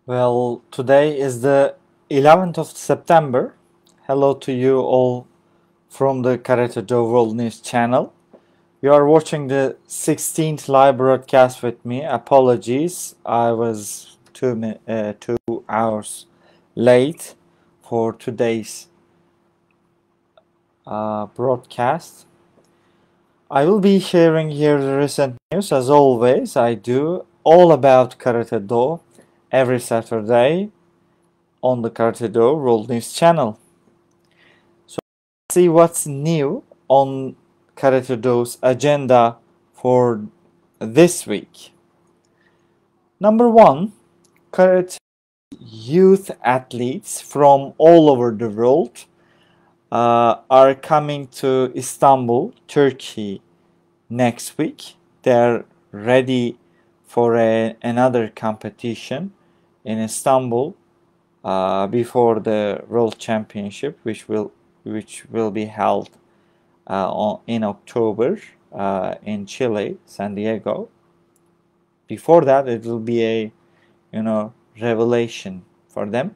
Well, today is the 11th of September. Hello to you all from the Karate Do World News channel. You are watching the 16th live broadcast with me. Apologies, I was 2 hours late for today's broadcast. I will be sharing here the recent news, as always. I do all about Karate Do every Saturday on the Karate Do World News channel. So let's see what's new on Karate Do's agenda for this week. Number one, Karate youth athletes from all over the world are coming to Istanbul, Turkey next week. They're ready for another competition in Istanbul before the World Championship, which will be held in October in Chile, San Diego. Before that, it will be a revelation for them.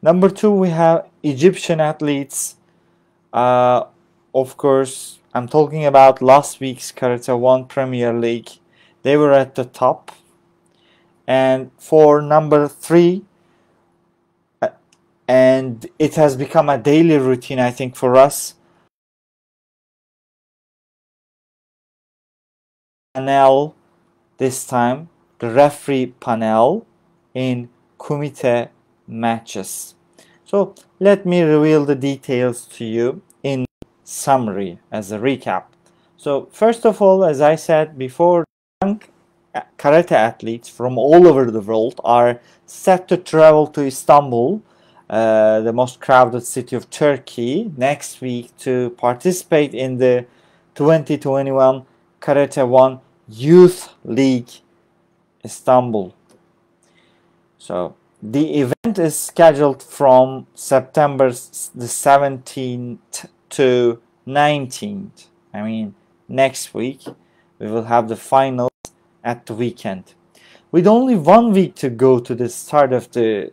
Number two, we have Egyptian athletes. Of course, I'm talking about last week's Karate 1 Premier League. They were at the top. And for number three, and it has become a daily routine, I think, for us, panel this time, the referee panel in kumite matches. So let me reveal the details to you in summary as a recap. So first of all, as I said before, young karate athletes from all over the world are set to travel to Istanbul, the most crowded city of Turkey, next week to participate in the 2021 Karate 1 Youth League Istanbul. So the event is scheduled from September the 17th to 19th. I mean, next week we will have the finals at the weekend. With only 1 week to go to the start of the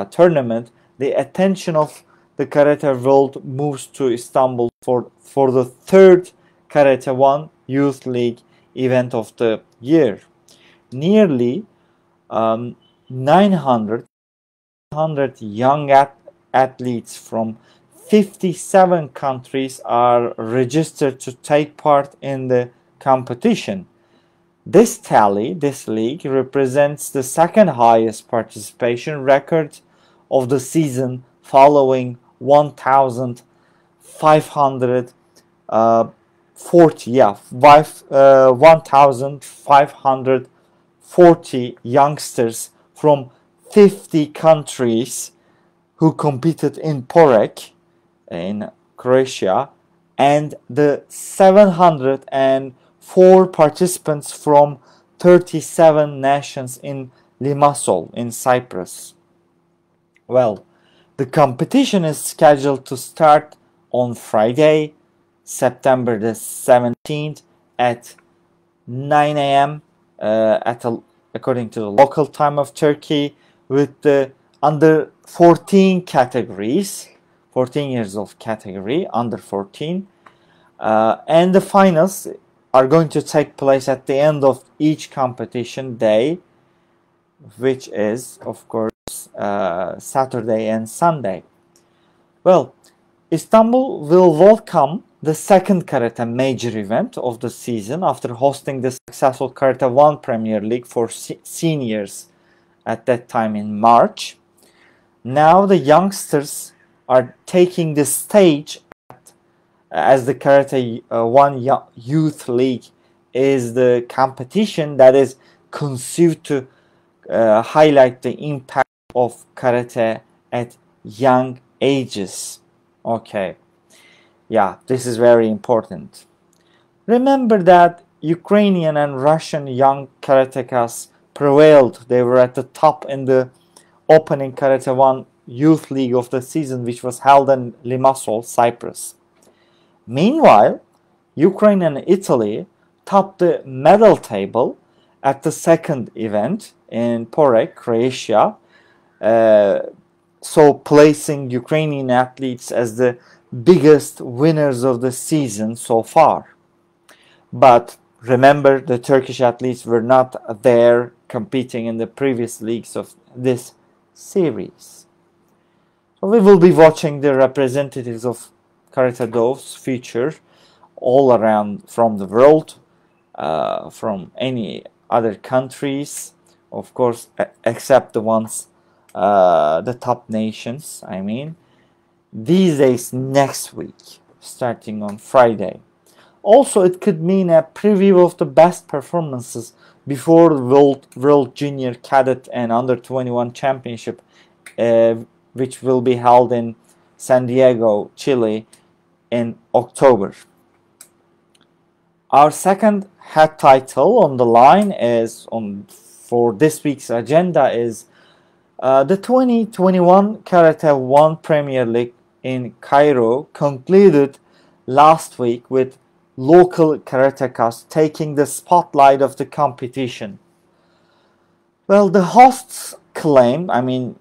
tournament, the attention of the Karate world moves to Istanbul for the third Karate 1 Youth League event of the year. Nearly 900 young athletes from 57 countries are registered to take part in the competition. This league represents the second highest participation record of the season, following 1,540 youngsters from 50 countries who competed in Porek in Croatia, and the 704 participants from 37 nations in Limassol in Cyprus. Well, the competition is scheduled to start on Friday, September the 17th at 9 a.m. According to the local time of Turkey, with the under 14 categories, 14 years of category, under 14, and the finals are going to take place at the end of each competition day, which is, of course, Saturday and Sunday. Well, Istanbul will welcome the second Karate major event of the season after hosting the successful Karate 1 Premier League for seniors at that time in March. Now the youngsters are taking the stage as the Karate 1 Youth League is the competition that is conceived to highlight the impact of karate at young ages. Okay, yeah, this is very important. Remember that Ukrainian and Russian young karatekas prevailed. They were at the top in the opening Karate 1 Youth League of the season, which was held in Limassol, Cyprus. Meanwhile, Ukraine and Italy topped the medal table at the second event in Porek, Croatia, so placing Ukrainian athletes as the biggest winners of the season so far. But remember, the Turkish athletes were not there competing in the previous leagues of this series. So we will be watching the representatives of Karate Do's feature all around from the world, from any other countries, of course, except the ones, the top nations, I mean, these days next week, starting on Friday. Also, it could mean a preview of the best performances before the World Junior Cadet and Under 21 Championship, which will be held in San Diego, Chile in October. Our second head title on the line is for this week's agenda is the 2021 Karate 1 Premier League in Cairo concluded last week with local karatekas taking the spotlight of the competition. Well, the hosts claimed,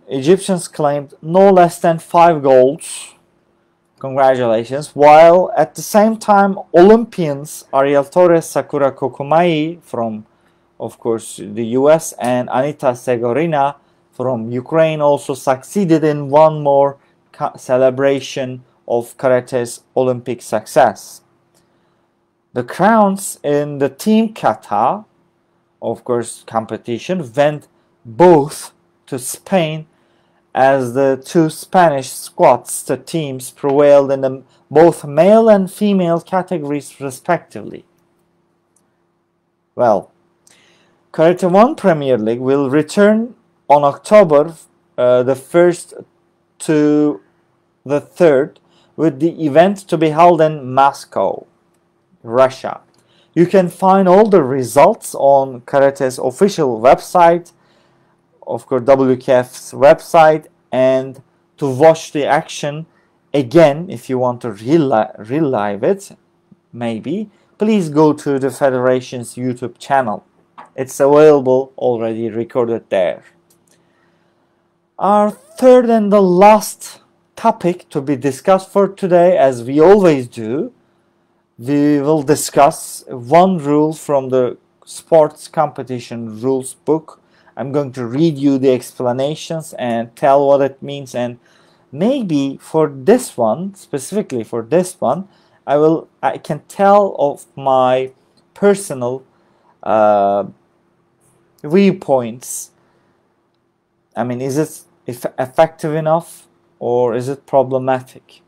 Egyptians claimed no less than 5 golds. Congratulations. While at the same time, Olympians Ariel Torres, Sakura Kokumai from, of course, the US and Anita Segorina from Ukraine also succeeded in one more celebration of karate's Olympic success. The crowns in the team kata, of course, competition went both to Spain, as the two Spanish squads, the teams, prevailed in both male and female categories respectively. Well, Karate 1 Premier League will return on October the 1st to the 3rd, with the event to be held in Moscow, Russia. You can find all the results on Karate's official website, of course WKF's website, and to watch the action again, if you want to relive it, maybe, please go to the Federation's YouTube channel. It's available already recorded there. Our third and the last topic to be discussed for today, as we always do, we will discuss one rule from the sports competition rules book. I'm going to read you the explanations and tell what it means, and maybe for this one, specifically for this one, I can tell of my personal viewpoints. Is it effective enough or is it problematic?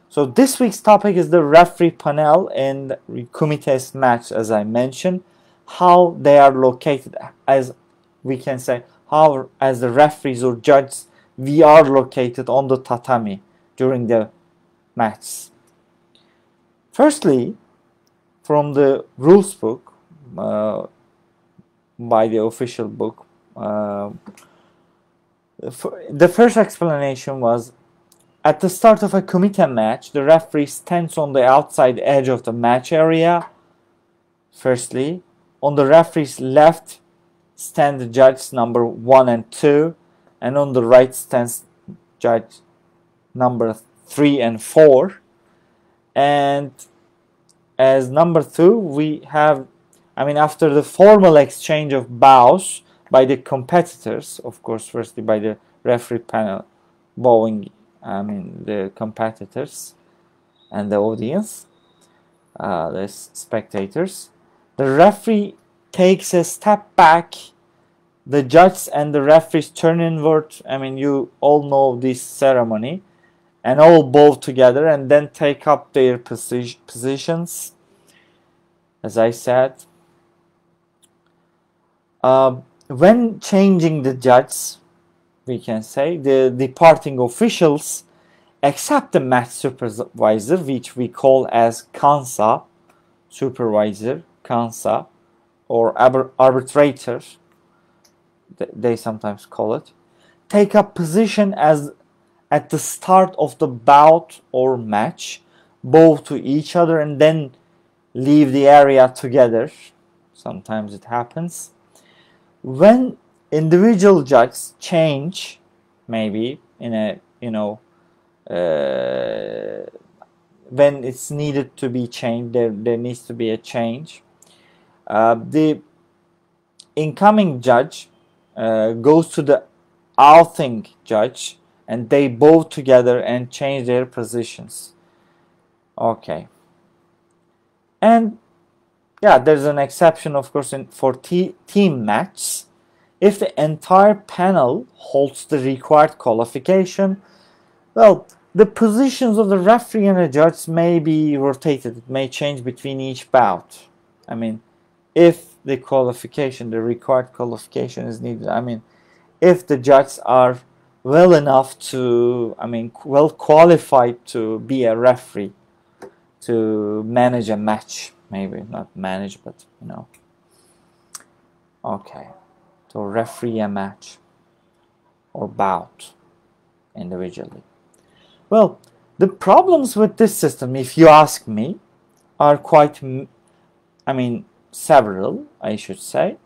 So this week's topic is the referee panel in the Kumite's match, as I mentioned, how they are located, as we can say, how as the referees or judges we are located on the tatami during the match. Firstly, from the rules book, by the official book, the first explanation was, at the start of a kumite match, the referee stands on the outside edge of the match area. Firstly, on the referee's left stand the judges number 1 and 2, and on the right stands judge number 3 and 4. And as number 2, we have, after the formal exchange of bows by the competitors, of course, firstly by the referee panel bowing, the competitors and the audience, the spectators, the referee takes a step back, the judges and the referees turn inward. You all know this ceremony, and all bow together and then take up their positions, as I said. When changing the judges, we can say, the departing officials accept the match supervisor, which we call as kansa, supervisor, kansa, or arbitrator, they sometimes call it, take up position as at the start of the bout or match, bow to each other and then leave the area together. sometimes it happens. When individual judges change, maybe in a, when it's needed to be changed, there needs to be a change. The incoming judge goes to the outing judge, and they both together and change their positions. Okay. And yeah, there's an exception, of course, for team matches. If the entire panel holds the required qualification, well, the positions of the referee and the judge may be rotated. It may change between each bout. I mean, if the qualification, the required qualification is needed, I mean, if the judges are well enough to, well qualified to be a referee, to manage a match, maybe not manage, but okay, to referee a match or bout individually. Well, the problems with this system, if you ask me, are quite, several, I should say,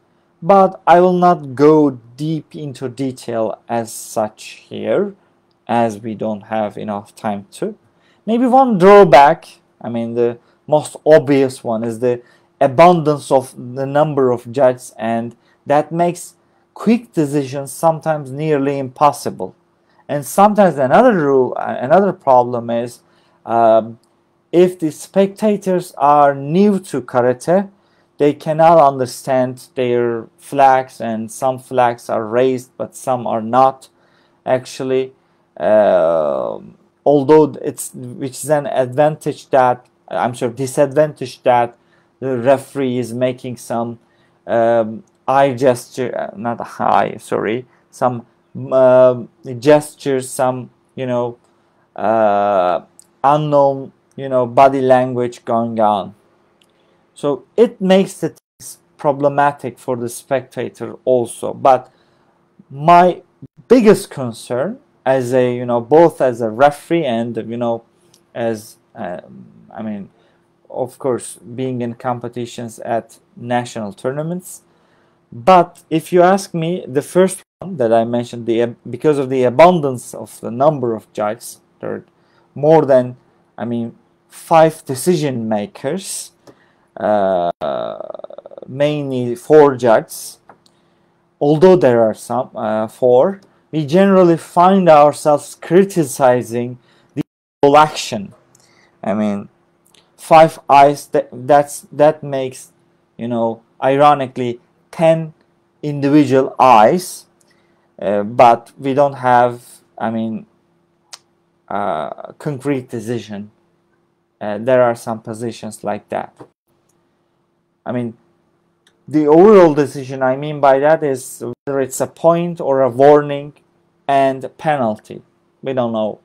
but I will not go deep into detail as such here, as we don't have enough time to. Maybe one drawback, the most obvious one, is the abundance of the number of judges, and that makes quick decisions sometimes nearly impossible. And sometimes another problem is if the spectators are new to karate, they cannot understand their flags, and some flags are raised but some are not actually, although which is an advantage that, disadvantage that the referee is making some eye gesture, not eye, sorry, some gestures, some unknown body language going on. So it makes the things problematic for the spectator also. But my biggest concern, as a both as a referee and as of course being in competitions at national tournaments. But if you ask me, the first one that I mentioned, because of the abundance of the number of judges, there are more than 5 decision makers, mainly 4 judges. Although there are some 4, we generally find ourselves criticizing the whole action. 5 eyes, that makes ironically 10 individual eyes, but we don't have concrete decision. There are some positions like that. The overall decision, by that is whether it's a point or a warning and a penalty. We don't know.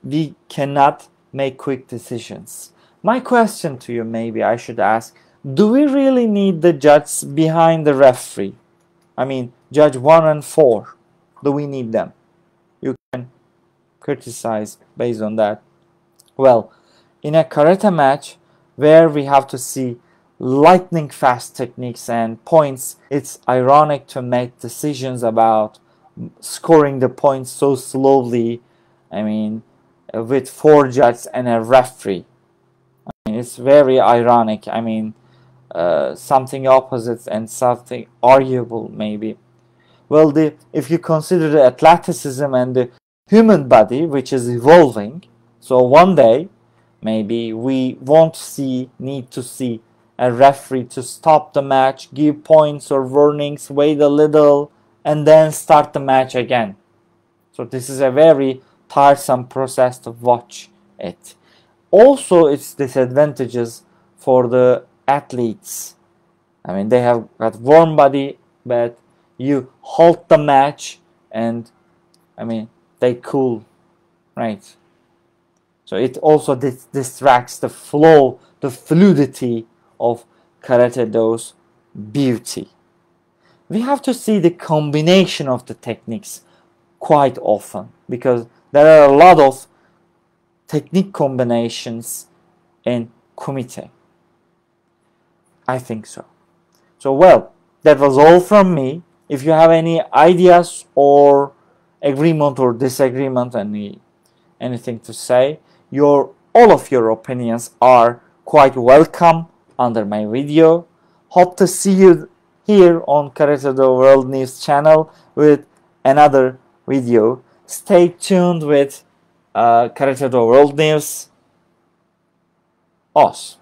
We cannot make quick decisions. My question to you, maybe I should ask, do we really need the judges behind the referee? Judge 1 and 4. Do we need them? You can criticize based on that. Well, in a karate match where we have to see lightning fast techniques and points, it's ironic to make decisions about scoring the points so slowly, with 4 judges and a referee. It's very ironic. Something opposite and something arguable, maybe. Well, if you consider the athleticism and the human body, which is evolving, so one day maybe we won't need to see a referee to stop the match, give points or warnings, wait a little, and then start the match again. So this is a very tiresome process to watch it. Also, its disadvantages for the athletes. They have got warm body, but you halt the match and they cool, right? So it also distracts the flow, the fluidity of Karate Do's beauty. We have to see the combination of the techniques quite often, because there are a lot of technique combinations in kumite. I think so. So well, that was all from me. If you have any ideas or agreement or disagreement, anything to say, all of your opinions are quite welcome under my video. Hope to see you here on Karate the World News channel with another video. Stay tuned with Karate the World News. Os.